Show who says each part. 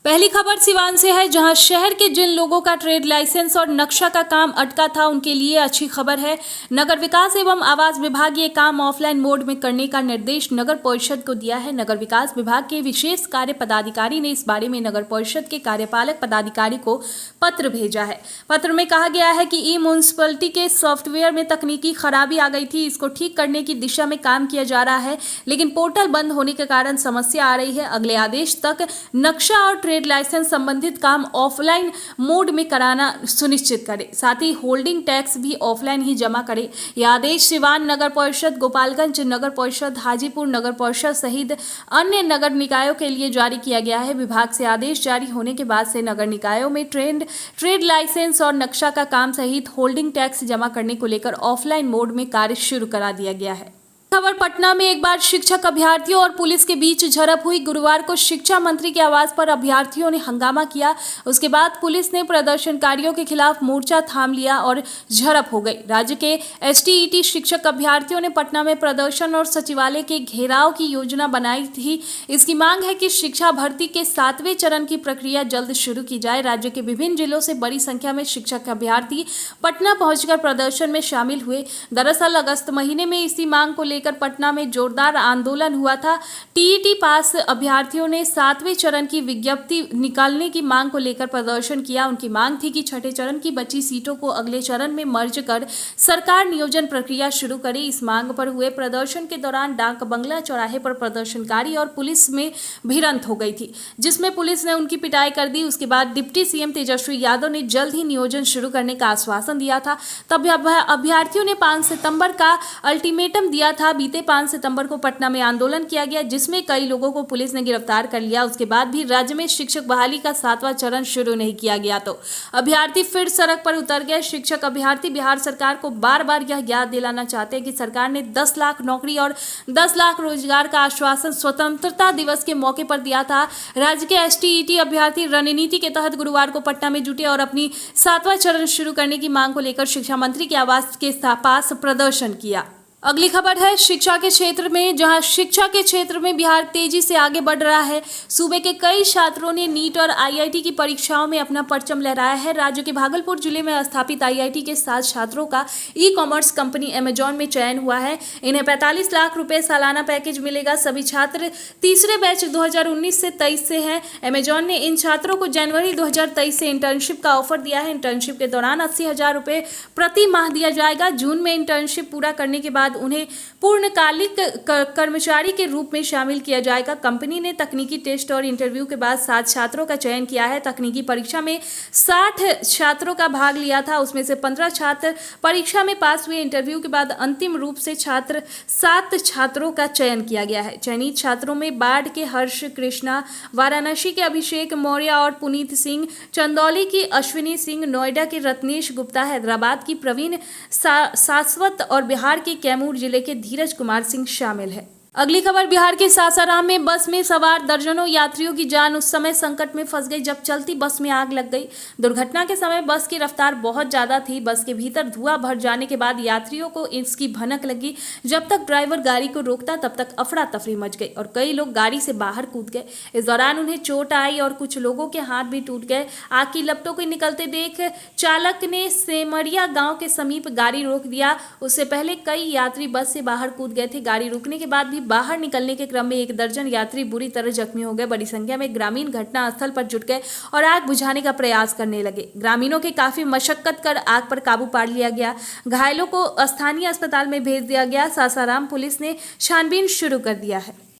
Speaker 1: पहली खबर सिवान से है, जहां शहर के जिन लोगों का ट्रेड लाइसेंस और नक्शा का काम अटका था उनके लिए अच्छी खबर है। नगर विकास एवं आवास विभाग ये काम ऑफलाइन मोड में करने का निर्देश नगर परिषद को दिया है। नगर विकास विभाग के विशेष कार्य पदाधिकारी ने इस बारे में नगर परिषद के कार्यपालक पदाधिकारी को पत्र भेजा है। पत्र में कहा गया है कि ई म्युनिसिपलिटी के सॉफ्टवेयर में तकनीकी खराबी आ गई थी, इसको ठीक करने की दिशा में काम किया जा रहा है, लेकिन पोर्टल बंद होने के कारण समस्या आ रही है। अगले आदेश तक नक्शा और ट्रेड लाइसेंस संबंधित काम ऑफलाइन मोड में कराना सुनिश्चित करें, साथ ही होल्डिंग टैक्स भी ऑफलाइन ही जमा करें। यह आदेश सिवान नगर परिषद, गोपालगंज नगर परिषद, हाजीपुर नगर परिषद सहित अन्य नगर निकायों के लिए जारी किया गया है। विभाग से आदेश जारी होने के बाद से नगर निकायों में ट्रेड लाइसेंस और नक्शा का काम सहित होल्डिंग टैक्स जमा करने को लेकर ऑफलाइन मोड में कार्य शुरू करा दिया गया है। खबर पटना में एक बार शिक्षक अभ्यर्थियों और पुलिस के बीच झड़प हुई। गुरुवार को शिक्षा मंत्री के आवास पर अभ्यर्थियों ने हंगामा किया, उसके बाद पुलिस ने प्रदर्शनकारियों के खिलाफ मोर्चा थाम लिया और झड़प हो गई। राज्य के एसटीईटी शिक्षक अभ्यर्थियों ने पटना में प्रदर्शन और सचिवालय के घेराव की योजना बनाई थी। इसकी मांग है कि शिक्षा भर्ती के 7वें चरण की प्रक्रिया जल्द शुरू की जाए। राज्य के विभिन्न जिलों से बड़ी संख्या में शिक्षक अभ्यर्थी पटना पहुंचकर प्रदर्शन में शामिल हुए। दरअसल अगस्त महीने में इसी मांग को लेकर पटना में जोरदार आंदोलन हुआ था। टीईटी पास अभ्यर्थियों ने 7वें चरण की विज्ञप्ति निकालने की मांग को लेकर प्रदर्शन किया। उनकी मांग थी कि छठे चरण की बची सीटों को अगले चरण में मर्ज कर सरकार नियोजन प्रक्रिया शुरू करे। इस मांग पर हुए प्रदर्शन के दौरान डाक बंगला चौराहे पर प्रदर्शनकारी और पुलिस में भिड़ंत हो गई थी, जिसमें पुलिस ने उनकी पिटाई कर दी। उसके बाद डिप्टी सीएम तेजस्वी यादव ने जल्द ही नियोजन शुरू करने का आश्वासन दिया था। तब अभ्यर्थियों ने 5 सितंबर का अल्टीमेटम दिया था। बीते 5 सितंबर को पटना में आंदोलन किया गया, जिसमें कई लोगों को पुलिस ने गिरफ्तार कर लिया। उसके बाद भी राज्य में शिक्षक बहाली का 7वां चरण शुरू नहीं किया गया तो अभ्यर्थी फिर सड़क पर उतर गए। शिक्षक अभ्यर्थी बिहार सरकार को बार बार यह याद दिलाना चाहते हैं कि सरकार ने 10 लाख नौकरी और 10 लाख रोजगार का आश्वासन स्वतंत्रता दिवस के मौके पर दिया था। राज्य के एसटीईटी अभ्यर्थी रणनीति के तहत गुरुवार को पटना में जुटे और अपनी 7वां चरण शुरू करने की मांग को लेकर शिक्षा मंत्री के आवास के पास प्रदर्शन किया। अगली खबर है शिक्षा के क्षेत्र में, जहां शिक्षा के क्षेत्र में बिहार तेजी से आगे बढ़ रहा है। सूबे के कई छात्रों ने नीट और आईआईटी की परीक्षाओं में अपना परचम लहराया है। राज्य के भागलपुर जिले में स्थापित आईआईटी के 7 छात्रों का ई कॉमर्स कंपनी अमेजॉन में चयन हुआ है। इन्हें 45 लाख रुपए सालाना पैकेज मिलेगा। सभी छात्र तीसरे बैच 2019 से 23 से हैं। अमेजॉन ने इन छात्रों को जनवरी 2023 से इंटर्नशिप का ऑफर दिया है। इंटर्नशिप के दौरान 80,000 रुपए प्रति माह दिया जाएगा। जून में इंटर्नशिप पूरा करने के बाद उन्हें पूर्णकालिक कर्मचारी के रूप में शामिल किया जाएगा। कंपनी ने तकनीकी टेस्ट और इंटरव्यू के बाद 7 छात्रों का चयन किया है। तकनीकी परीक्षा में 60 छात्रों का भाग लिया था, उसमें से 15 छात्र परीक्षा में पास हुए। इंटरव्यू के बाद अंतिम रूप से 7 छात्रों का चयन किया गया है। चयनित छात्रों में बाढ़ के हर्ष कृष्णा, वाराणसी के अभिषेक मौर्य और पुनीत सिंह, चंदौली की अश्विनी सिंह, नोएडा के रत्नेश गुप्ता, हैदराबाद की प्रवीण सासवत और बिहार के कैमूर जिले के धीरज कुमार सिंह शामिल है। अगली खबर बिहार के सासाराम में बस में सवार दर्जनों यात्रियों की जान उस समय संकट में फंस गई जब चलती बस में आग लग गई। दुर्घटना के समय बस की रफ्तार बहुत ज्यादा थी। बस के भीतर धुआं भर जाने के बाद यात्रियों को इसकी भनक लगी। जब तक ड्राइवर गाड़ी को रोकता तब तक अफरा तफरी मच गई और कई लोग गाड़ी से बाहर कूद गए। इस दौरान उन्हें चोट आई और कुछ लोगों के हाथ भी टूट गए। आग की लपटों को निकलते देख चालक ने सेमरिया गाँव के समीप गाड़ी रोक दिया। उससे पहले कई यात्री बस से बाहर कूद गए थे। गाड़ी रुकने के बाद भी बाहर निकलने के क्रम में 1 दर्जन यात्री बुरी तरह जख्मी हो गए। बड़ी संख्या में ग्रामीण घटनास्थल पर जुट गए और आग बुझाने का प्रयास करने लगे। ग्रामीणों के काफी मशक्कत कर आग पर काबू पा लिया गया। घायलों को स्थानीय अस्पताल में भेज दिया गया। सासाराम पुलिस ने छानबीन शुरू कर दिया है।